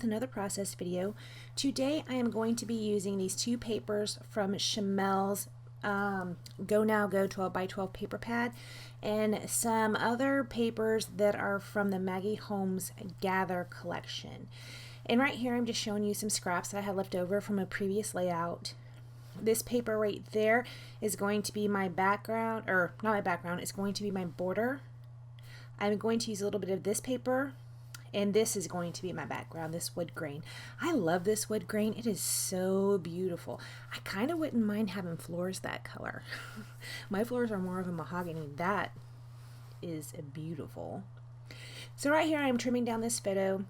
with another process video. Today I am going to be using these two papers from Shimelle's Go Now Go 12 by 12 paper pad and some other papers that are from the Maggie Holmes Gather collection. And right here I'm just showing you some scraps that I had left over from a previous layout. This paper right there is going to be my background, or not my background, it's going to be my border. I'm going to use a little bit of this paper, and this is going to be my background, this wood grain. I love this wood grain. It is so beautiful. I kind of wouldn't mind having floors that color. My floors are more of a mahogany. That is beautiful. So right here I'm trimming down this photo.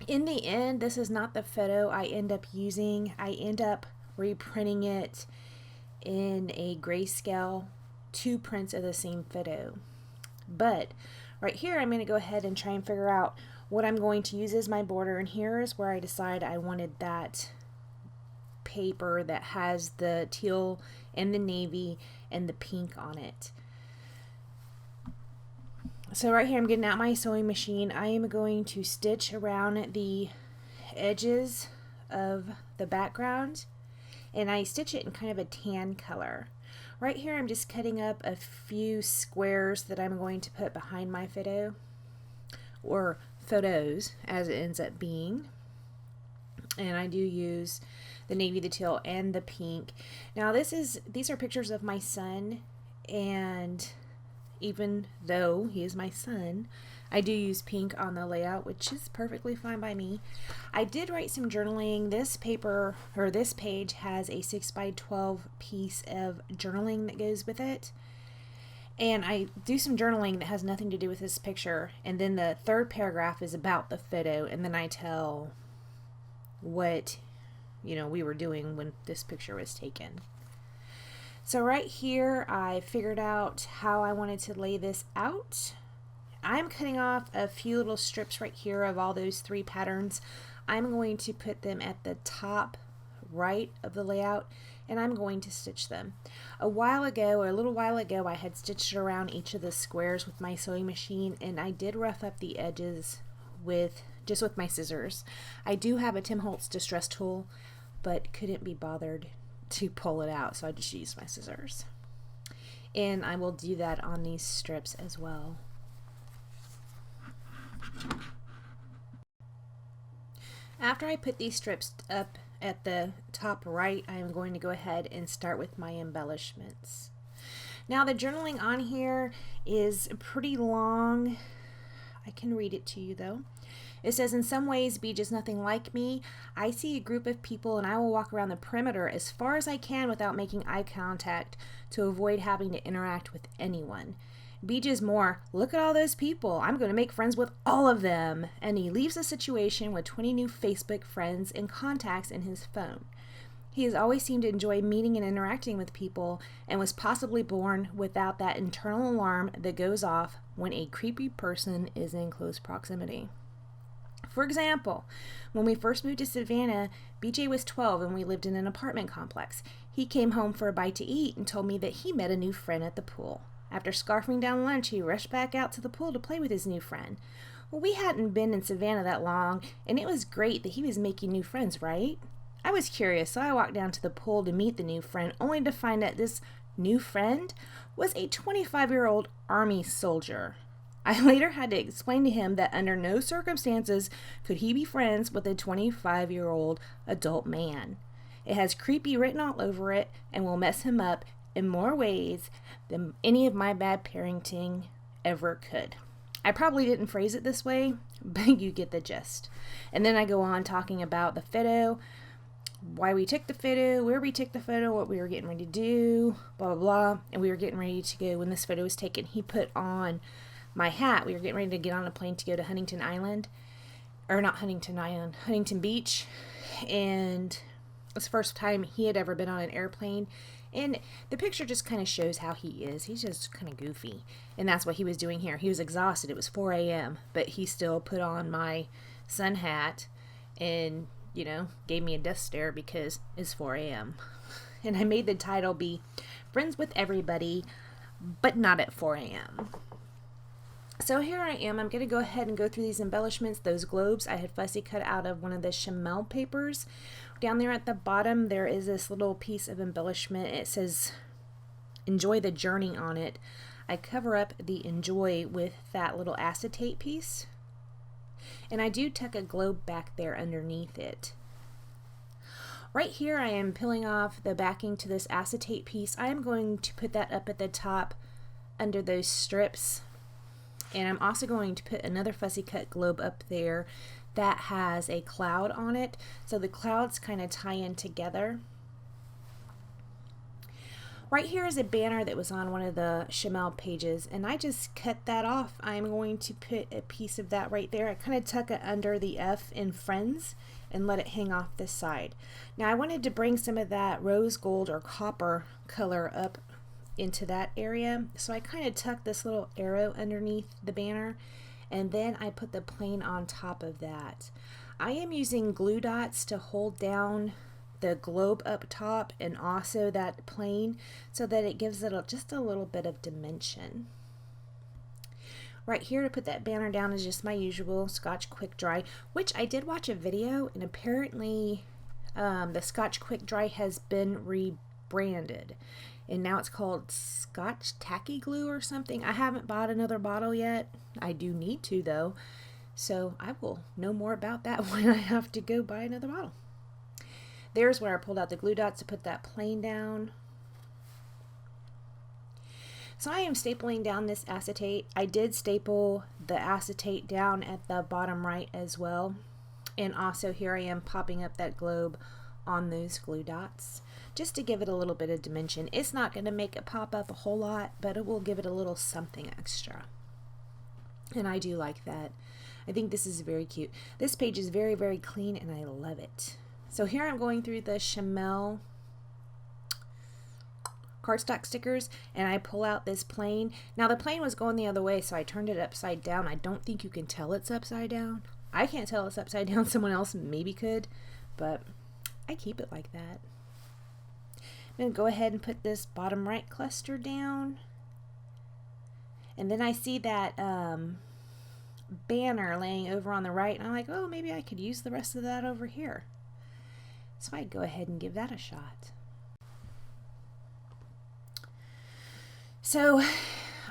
In the end, this is not the photo I end up using. I end up reprinting it in a grayscale, two prints of the same photo. But right here I'm going to go ahead and try and figure out what I'm going to use as my border, and here is where I decide I wanted that paper that has the teal and the navy and the pink on it. So right here I'm getting out my sewing machine. I am going to stitch around the edges of the background, and I stitch it in kind of a tan color. Right here I'm just cutting up a few squares that I'm going to put behind my photo, or photos as it ends up being. And I do use the navy, the teal, and the pink. Now these are pictures of my son, and even though he is my son, I do use pink on the layout, which is perfectly fine by me. I did write some journaling. This paper, or this page, has a 6 by 12 piece of journaling that goes with it. And I do some journaling that has nothing to do with this picture. And then the third paragraph is about the photo, and then I tell what, we were doing when this picture was taken. So right here I figured out how I wanted to lay this out. I'm cutting off a few little strips right here of all those three patterns. I'm going to put them at the top right of the layout, and I'm going to stitch them. A little while ago, I had stitched around each of the squares with my sewing machine, and I did rough up the edges with my scissors. I do have a Tim Holtz distress tool, but couldn't be bothered to pull it out, so I just used my scissors. And I will do that on these strips as well. After I put these strips up at the top right, I am going to go ahead and start with my embellishments. Now the journaling on here is pretty long. I can read it to you though. It says, "In some ways, Beach is nothing like me. I see a group of people and I will walk around the perimeter as far as I can without making eye contact to avoid having to interact with anyone. Beach is more, look at all those people. I'm going to make friends with all of them." And he leaves the situation with 20 new Facebook friends and contacts in his phone. He has always seemed to enjoy meeting and interacting with people, and was possibly born without that internal alarm that goes off when a creepy person is in close proximity. For example, when we first moved to Savannah, BJ was 12 and we lived in an apartment complex. He came home for a bite to eat and told me that he met a new friend at the pool. After scarfing down lunch, he rushed back out to the pool to play with his new friend. Well, we hadn't been in Savannah that long, and it was great that he was making new friends, right? I was curious, so I walked down to the pool to meet the new friend, only to find that this new friend was a 25-year-old Army soldier. I later had to explain to him that under no circumstances could he be friends with a 25-year-old adult man. It has creepy written all over it and will mess him up in more ways than any of my bad parenting ever could. I probably didn't phrase it this way, but you get the gist. And then I go on talking about the photo, why we took the photo, where we took the photo, what we were getting ready to do, blah, blah, blah. And we were getting ready to go, when this photo was taken, he put on my hat. We were getting ready to get on a plane to go to Huntington Island, or not Huntington Island, Huntington Beach. And it was the first time he had ever been on an airplane. And the picture just kind of shows how he is. He's just kind of goofy. And that's what he was doing here. He was exhausted. It was 4 a.m. But he still put on my sun hat and, gave me a death stare because it's 4 a.m. And I made the title be Friends with Everybody, but not at 4 a.m. So here I am. I'm going to go ahead and go through these embellishments. Those globes I had fussy cut out of one of the Shimelle papers. Down there at the bottom there is this little piece of embellishment. It says enjoy the journey on it. I cover up the enjoy with that little acetate piece. And I do tuck a globe back there underneath it. Right here I am peeling off the backing to this acetate piece. I am going to put that up at the top under those strips. And I'm also going to put another fussy cut globe up there that has a cloud on it. So the clouds kind of tie in together. Right here is a banner that was on one of the Shimelle pages, and I just cut that off. I'm going to put a piece of that right there. I kind of tuck it under the F in Friends and let it hang off this side. Now I wanted to bring some of that rose gold or copper color up into that area, so I kind of tuck this little arrow underneath the banner, and then I put the plane on top of that. I am using glue dots to hold down the globe up top and also that plane so that it gives it just a little bit of dimension. Right here to put that banner down is just my usual Scotch Quick Dry, which I did watch a video, and apparently the Scotch Quick Dry has been rebranded and now it's called Scotch Tacky Glue or something. I haven't bought another bottle yet. I do need to though, so I will know more about that when I have to go buy another bottle. There's where I pulled out the glue dots to put that plane down. So I am stapling down this acetate. I did staple the acetate down at the bottom right as well. And also here I am popping up that globe on those glue dots just to give it a little bit of dimension. It's not going to make it pop up a whole lot, but it will give it a little something extra. And I do like that. I think this is very cute. This page is very, very clean and I love it. So here I'm going through the Shimelle cardstock stickers and I pull out this plane. Now the plane was going the other way, so I turned it upside down. I don't think you can tell it's upside down. I can't tell it's upside down. Someone else maybe could, but I keep it like that. I'm going to go ahead and put this bottom right cluster down. And then I see that banner laying over on the right, and I'm like, oh, maybe I could use the rest of that over here. So I go ahead and give that a shot. So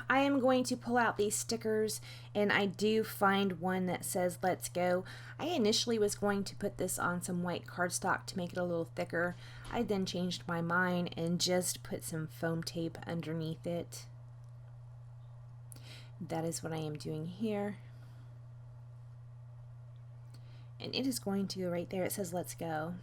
I am going to pull out these stickers, and I do find one that says let's go. I initially was going to put this on some white cardstock to make it a little thicker. I then changed my mind and just put some foam tape underneath it. That is what I am doing here. And it is going to go right there. It says let's go.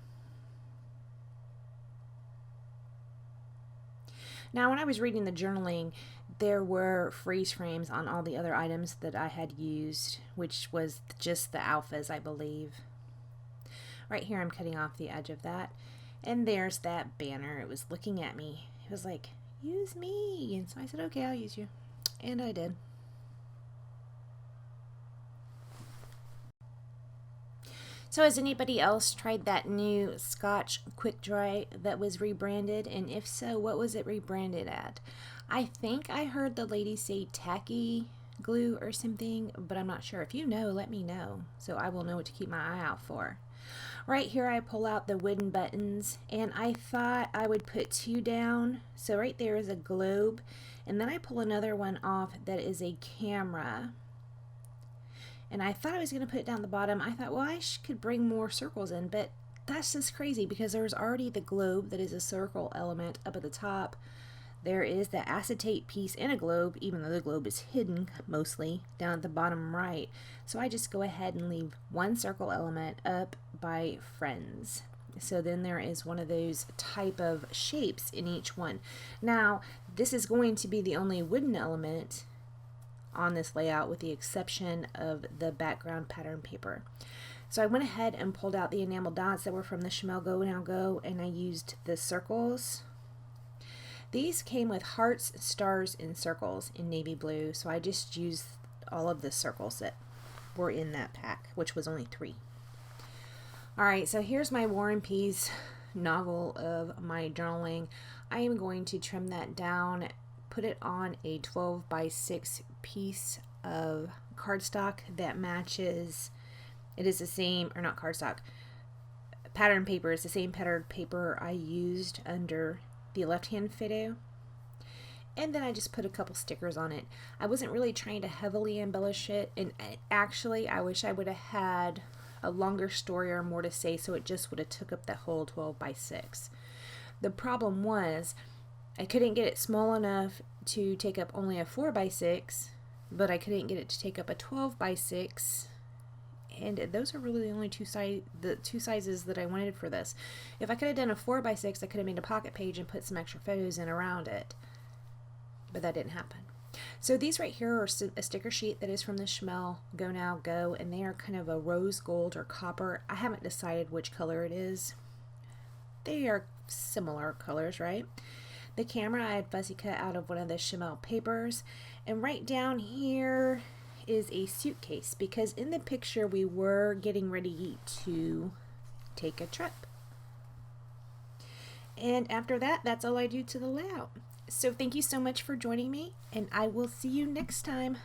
Now when I was reading the journaling, there were freeze frames on all the other items that I had used, which was just the alphas, I believe. Right here I'm cutting off the edge of that. And there's that banner. It was looking at me. It was like, use me. And so I said, okay, I'll use you. And I did. So has anybody else tried that new Scotch Quick Dry that was rebranded? And if so, what was it rebranded at? I think I heard the lady say tacky glue or something, but I'm not sure. If you know, let me know so I will know what to keep my eye out for. Right here I pull out the wooden buttons, and I thought I would put two down. So right there is a globe, and then I pull another one off that is a camera. And I thought I was going to put it down the bottom. I thought, well, I could bring more circles in, but that's just crazy because there's already the globe that is a circle element up at the top. There is the acetate piece in a globe, even though the globe is hidden mostly down at the bottom right. So I just go ahead and leave one circle element up by Friends. So then there is one of those type of shapes in each one. Now, this is going to be the only wooden element on this layout with the exception of the background pattern paper. So I went ahead and pulled out the enamel dots that were from the Shimelle Go Now Go, and I used the circles. These came with hearts, stars, and circles in navy blue, so I just used all of the circles that were in that pack, which was only 3. Alright, so here's my War and Peace novel of my journaling. I am going to trim that down, put it on a 12 by 6 piece of cardstock that matches. It is the same, or not cardstock, pattern paper is the same pattern paper I used under the left-hand photo. And then I just put a couple stickers on it. I wasn't really trying to heavily embellish it, and actually I wish I would have had a longer story or more to say, so it just would have took up the whole 12 by 6. The problem was I couldn't get it small enough to take up only a 4 by 6, but I couldn't get it to take up a 12 by 6. And those are really the only two sizes that I wanted for this. If I could have done a 4 by 6, I could have made a pocket page and put some extra photos in around it. But that didn't happen. So these right here are a sticker sheet that is from the Shimelle Go Now Go, and they are kind of a rose gold or copper. I haven't decided which color it is. They are similar colors, right? The camera I had fussy cut out of one of the Shimelle papers, and right down here is a suitcase, because in the picture we were getting ready to take a trip. And after that, that's all I do to the layout. So thank you so much for joining me, and I will see you next time.